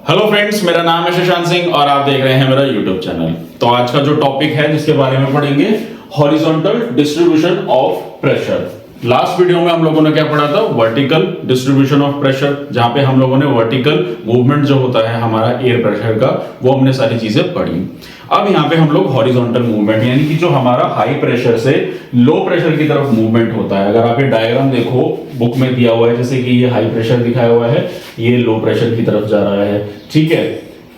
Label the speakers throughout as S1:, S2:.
S1: Hello friends, मेरा नाम है शशांक सिंह और आप देख रहे हैं मेरा यूट्यूब चैनल। तो आज का जो टॉपिक है जिसके बारे में पढ़ेंगे, horizontal distribution of pressure. Last video में हम लोगों ने क्या पढ़ा था? वर्टिकल डिस्ट्रीब्यूशन ऑफ प्रेशर, जहां पे हम लोगों ने वर्टिकल मूवमेंट जो होता है हमारा एयर प्रेशर का, वो हमने सारी चीजें पढ़ी। अब यहाँ पे हम लोग हॉरिजॉन्टल मूवमेंट, यानी कि जो हमारा हाई प्रेशर से लो प्रेशर की तरफ मूवमेंट होता है। अगर आप ये डायग्राम देखो, बुक में दिया हुआ है, जैसे कि ये हाई प्रेशर दिखाया हुआ है, ये लो प्रेशर की तरफ जा रहा है, ठीक है।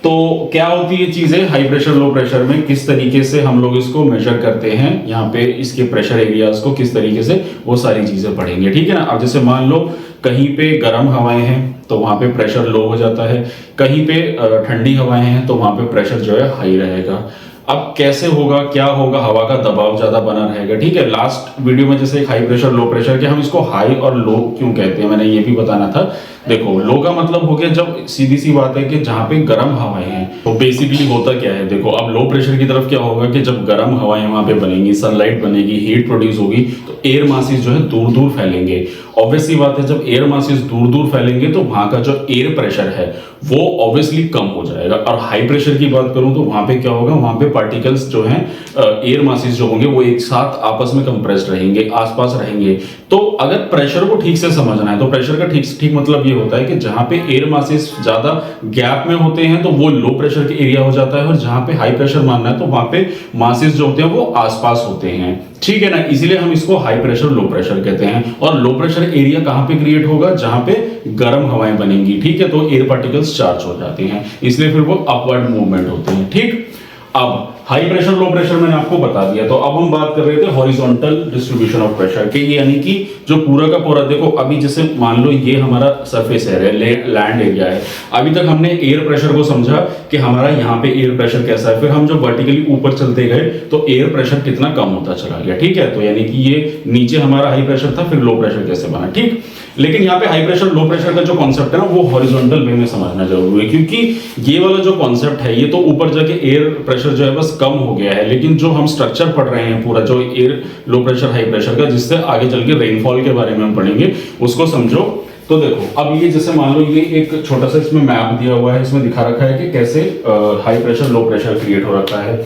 S1: तो क्या होती है चीजें हाई प्रेशर लो प्रेशर में, किस तरीके से हम लोग इसको मेजर करते हैं, यहाँ पे इसके प्रेशर एरियाज को किस तरीके से, वो सारी चीजें पढ़ेंगे, ठीक है ना। अब जैसे मान लो कहीं पे गर्म हवाएं हैं तो वहां पे प्रेशर लो हो जाता है, कहीं पे ठंडी हवाएं हैं तो वहां पे प्रेशर जो है हाई रहेगा। अब कैसे होगा, क्या होगा? हवा का दबाव ज्यादा बना रहेगा, ठीक है। लास्ट वीडियो में जैसे हाई प्रेशर लो प्रेशर के, हम इसको हाई और लो क्यों कहते हैं, मैंने ये भी बताना था। देखो, लो का मतलब हो गया जब, सीधी सी बात है कि जहां पे गर्म हवाएं हैं, तो बेसिकली होता क्या है, देखो अब लो प्रेशर की तरफ क्या होगा कि जब गर्म हवाएं वहां पे बनेंगी, सनलाइट बनेगी, हीट प्रोड्यूस होगी, तो एयर मासेस जो है दूर दूर फैलेंगे। ऑब्वियसली बात है, जब एयर मासेस दूर दूर फैलेंगे तो वहां का जो एयर प्रेशर है वो ऑब्वियसली कम हो जाएगा। और हाई प्रेशर की बात करूं तो वहां पे क्या होगा, वहां पे पार्टिकल्स जो हैं, एयर मासेस जो होंगे वो एक साथ आपस में कंप्रेस्ड रहेंगे, आसपास रहेंगे। तो अगर प्रेशर को ठीक से समझना है तो प्रेशर का ठीक मतलब ये होता है कि जहां पे एयर मासेस ज्यादा गैप में होते हैं तो वो लो प्रेशर के एरिया हो जाता है, और जहां पे हाई प्रेशर मानना है तो वहां पे मासेस जो होते हैं वो आसपास होते हैं, ठीक है ना। इसीलिए हम इसको हाई प्रेशर लो प्रेशर कहते हैं। और लो प्रेशर एरिया कहां पे क्रिएट होगा? जहां पे गर्म हवाएं बनेंगी, ठीक है, तो एयर पार्टिकल्स चार्ज हो जाते हैं, इसलिए फिर वो अपवर्ड मूवमेंट होते हैं, ठीक। अब हाई प्रेशर लो प्रेशर मैंने आपको बता दिया। तो अब हम बात कर रहे थे हॉरिजॉन्टल डिस्ट्रीब्यूशन ऑफ प्रेशर के, यानी कि जो पूरा का पूरा, देखो अभी जैसे मान लो ये हमारा सरफेस है, लैंड एरिया है। अभी तक हमने एयर प्रेशर को समझा कि हमारा यहाँ पे एयर प्रेशर कैसा है, फिर हम जब वर्टिकली ऊपर चलते गए तो एयर प्रेशर कितना कम होता चला गया, ठीक है। तो यानी कि ये नीचे हमारा हाई प्रेशर था, फिर लो प्रेशर कैसे बना, ठीक। लेकिन यहाँ पे हाई प्रेशर लो प्रेशर का जो कॉन्सेप्ट है ना, वो हॉरिजॉन्टल वे में समझना जरूरी है, क्योंकि ये वाला जो कॉन्सेप्ट है ये तो ऊपर जाके एयर प्रेशर जो है बस कम हो गया है, लेकिन जो हम स्ट्रक्चर पढ़ रहे हैं पूरा, जो air low pressure high pressure का, जिससे आगे चल के रेनफॉल के बारे में हम पढ़ेंगे, उसको समझो। तो देखो अब ये जैसे मान लो ये एक छोटा सा इसमें मैप दिया हुआ है, इसमें दिखा रखा है कि कैसे high pressure low pressure create हो रखा है।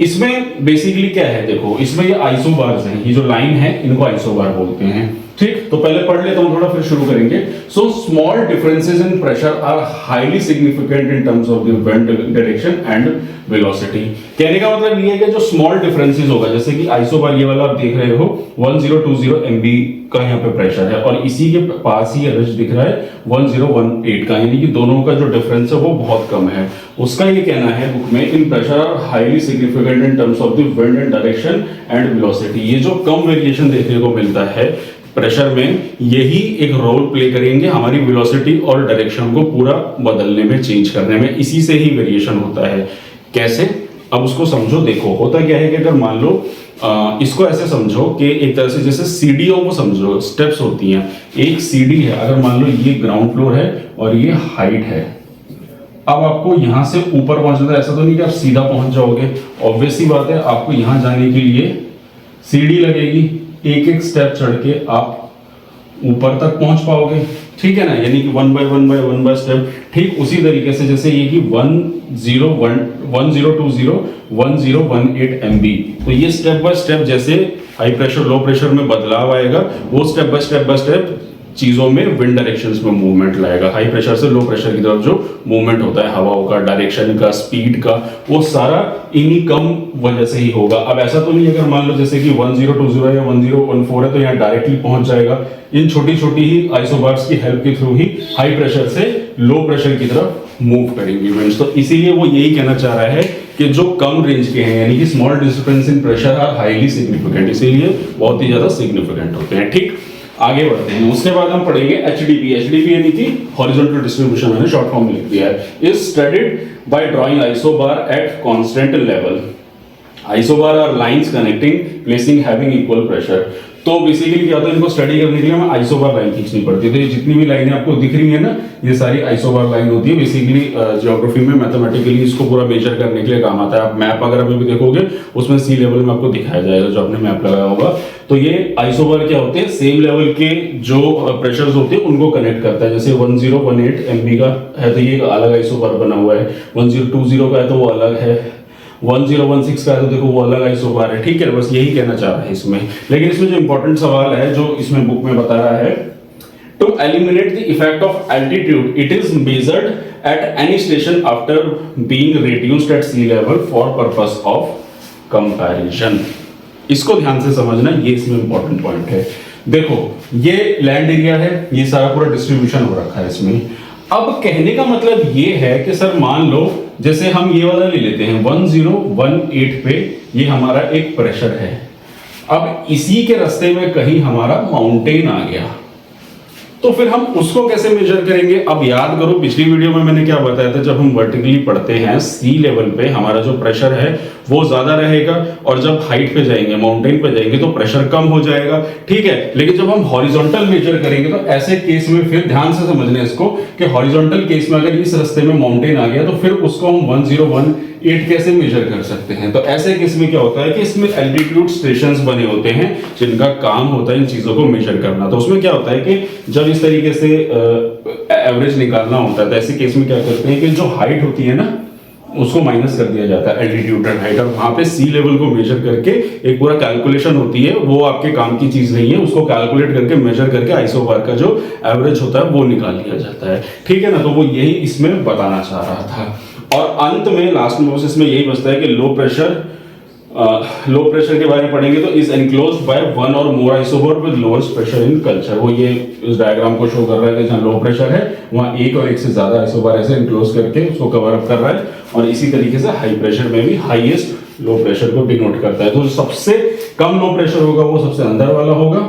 S1: इसमें बेसिकली क्या है, देखो इसमें ये आइसोबार्स हैं, ये जो लाइन है इनको आइसोबार बोलते हैं, ठीक। तो पहले पढ़ लेता हूं थोड़ा, फिर शुरू करेंगे। So small differences in pressure are highly significant in terms of the wind direction and velocity. कहने का मतलब ये है कि जो स्मॉल डिफरेंसेस होगा, जैसे कि आइसोबार ये वाला आप देख रहे हो, 1020 MB का यहाँ पे प्रेशर है, और इसी के पास ही रिज दिख रहा है 1018 का, यानी कि दोनों का जो डिफरेंस है वो बहुत कम है। उसका ये कहना है बुक में, in pressure are highly significant in terms of the wind and direction and velocity. ये जो कम वेरिएशन देखने को मिलता है प्रेशर में, यही एक रोल प्ले करेंगे हमारी वेलोसिटी और डायरेक्शन को पूरा बदलने में, चेंज करने में। इसी से ही वेरिएशन होता है। कैसे? अब उसको समझो। देखो होता क्या है कि अगर मान लो इसको ऐसे समझो कि एक तरह से जैसे सीढ़ियों को समझो, स्टेप्स होती हैं। एक सीढ़ी है, अगर मान लो ये ग्राउंड फ्लोर है और ये हाइट है। अब आपको यहां से ऊपर पहुंचना है, ऐसा तो नहीं कि आप सीधा पहुंच जाओगे, ऑब्वियस सी बात है, आपको यहां जाने के लिए सीढ़ी लगेगी, एक एक स्टेप चढ़ के आप ऊपर तक पहुंच पाओगे, ठीक है ना। यानी कि वन बाय स्टेप। ठीक उसी तरीके से जैसे ये कि 1018 MB, तो ये स्टेप बाय स्टेप जैसे हाई प्रेशर लो प्रेशर में बदलाव आएगा, वो स्टेप बाय स्टेप चीजों में विंड डायरेक्शंस में मूवमेंट लाएगा। हाई प्रेशर से लो प्रेशर की तरफ जो मूवमेंट होता है हवाओं का, डायरेक्शन का, स्पीड का, वो सारा इन्हीं कम वजह से ही होगा। अब ऐसा तो नहीं अगर मान लो जैसे कि 1020 या 1014 है तो यहाँ डायरेक्टली पहुंच जाएगा। इन छोटी छोटी ही आइसोबार्स की हेल्प के थ्रू ही हाई प्रेशर से लो प्रेशर की तरफ मूव करेंगी विंड्स। तो इसीलिए वो यही कहना चाह रहा है कि जो कम रेंज के हैं, यानी कि small difference in pressure are highly significant, इसीलिए बहुत ही ज्यादा सिग्निफिकेंट होते हैं, ठीक। आगे बढ़ते हैं। उसके बाद हम पढ़ेंगे एचडीपी। एचडीपी यानी कि हॉरिजॉन्टल डिस्ट्रीब्यूशन, मैंने शॉर्ट फॉर्म में लिख दिया है। Is studied by drawing isobar at constant level. Isobar are lines connecting placing having equal pressure. तो बेसिकली क्या होता है, इनको स्टडी करने के लिए हमें आइसोबार लाइन खींचनी पड़ती है। तो ये जितनी भी लाइनें आपको दिख रही है ना, ये सारी आइसोबार लाइन होती है। बेसिकली ज्योग्राफी में मैथमेटिकली इसको पूरा मेजर करने के लिए काम आता है। आप मैप अगर अभी भी देखोगे उसमें सी लेवल में आपको दिखाया जाएगा, जो आपने मैप लगाया होगा। तो ये आइसोबार क्या होते हैं, सेम लेवल के जो प्रेशर्स होते हैं उनको कनेक्ट करता है। जैसे 1018 MB का है तो ये एक अलग आइसोबार बना हुआ है, 1020 का है तो वो अलग है, 1016 का है तो देखो वो अलग आइसोबार है। ठीक है, बस यही कहना चाह रहा है इसमें। लेकिन इसमें जो इंपॉर्टेंट सवाल है जो इसमें बुक में बता रहा है, to eliminate the effect of altitude it is measured at any station after being reduced at sea level for purpose of comparison। इसको ध्यान से समझना, ये इसमें इंपॉर्टेंट पॉइंट है। देखो ये लैंड एरिया है, ये सारा पूरा डिस्ट्रीब्यूशन हो रखा है इसमें। अब कहने का मतलब ये है कि सर मान लो जैसे हम ये वाला ले लेते हैं 1018 पे, ये हमारा एक प्रेशर है। अब इसी के रास्ते में कहीं हमारा माउंटेन आ गया, तो फिर हम उसको कैसे मेजर करेंगे? अब याद करो पिछली वीडियो में मैंने क्या बताया था, जब हम वर्टिकली पढ़ते हैं सी लेवल पे हमारा जो प्रेशर है वो ज्यादा रहेगा, और जब हाइट पे जाएंगे, माउंटेन पे जाएंगे तो प्रेशर कम हो जाएगा। ठीक है, लेकिन जब हम हॉरिजॉन्टल मेजर करेंगे तो ऐसे केस में फिर ध्यान से समझना इसको कि हॉरिजॉन्टल केस में अगर इस रास्ते में माउंटेन आ गया तो फिर उसको हम 1018 कैसे मेजर कर सकते हैं? तो ऐसे केस में क्या होता है कि इसमें एल्टीट्यूड स्टेशंस बने होते हैं जिनका काम होता है इन चीजों को मेजर करना। तो उसमें क्या होता है कि जब इस तरीके से एवरेज निकालना होता है तो ऐसे केस में क्या करते हैं कि जो हाइट होती है ना उसको माइनस कर दिया जाता है, एल्टीट्यूड एंड हाइट, और वहां पे सी लेवल को मेजर करके एक पूरा कैलकुलेशन होती है। वो आपके काम की चीज नहीं है, उसको कैलकुलेट करके मेजर करके आइसोबार का जो एवरेज होता है वो निकाल लिया जाता है। ठीक है ना, तो वो यही इसमें बताना चाह रहा था। और अंत में लास्ट में इसमें यही बचता है कि लो प्रेशर के बारे में पढ़ेंगे तो is enclosed by one or more isobar with lowest pressure in culture. वो ये इस डायग्राम को शो कर रहा है कि जहां लो प्रेशर है वहां एक और एक से ज्यादा आइसोबार ऐसे एनक्लोज करके उसको कवर अप कर रहा है, और इसी तरीके से हाई प्रेशर में भी हाईएस्ट लो प्रेशर को डिनोट करता है। तो जो सबसे कम लो प्रेशर होगा वो सबसे अंदर वाला होगा,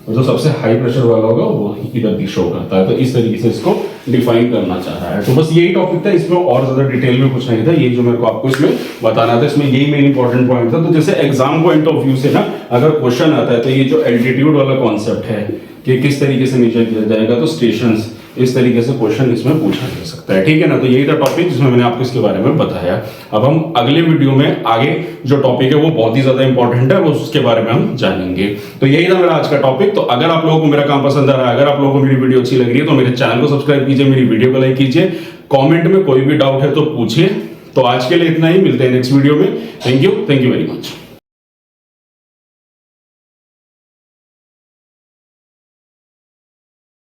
S1: और जो सबसे हाई प्रेशर वाला होगा वो इधर भी शो करता है। तो इस तरीके से इसको डिफाइन करना चाह रहा है। तो बस यही टॉपिक था, इसमें और ज्यादा डिटेल में कुछ नहीं था। ये जो मेरे को आपको इसमें बताना था, इसमें यही मेन इंपॉर्टेंट पॉइंट था। तो जैसे एग्जाम पॉइंट ऑफ व्यू से ना अगर क्वेश्चन आता है तो ये जो एल्टीट्यूड वाला कॉन्सेप्ट है कि किस तरीके से मेजर किया जाएगा, तो स्टेशंस, इस तरीके से क्वेश्चन इसमें पूछा जा सकता है। ठीक है ना, तो यही था टॉपिक जिसमें मैंने आपको इसके बारे में बताया। अब हम अगले वीडियो में आगे जो टॉपिक है वो बहुत ही ज्यादा इंपॉर्टेंट है, वो उसके बारे में हम जानेंगे। तो यही था मेरा आज का टॉपिक। तो अगर आप लोगों को मेरा काम पसंद आ रहा है, अगर आप लोगों को मेरी वीडियो अच्छी लग रही है तो मेरे चैनल को सब्सक्राइब कीजिए, मेरी वीडियो को लाइक कीजिए, कॉमेंट में कोई भी डाउट है तो पूछिए। तो आज के लिए इतना ही, मिलते हैं नेक्स्ट वीडियो में। Thank you very much.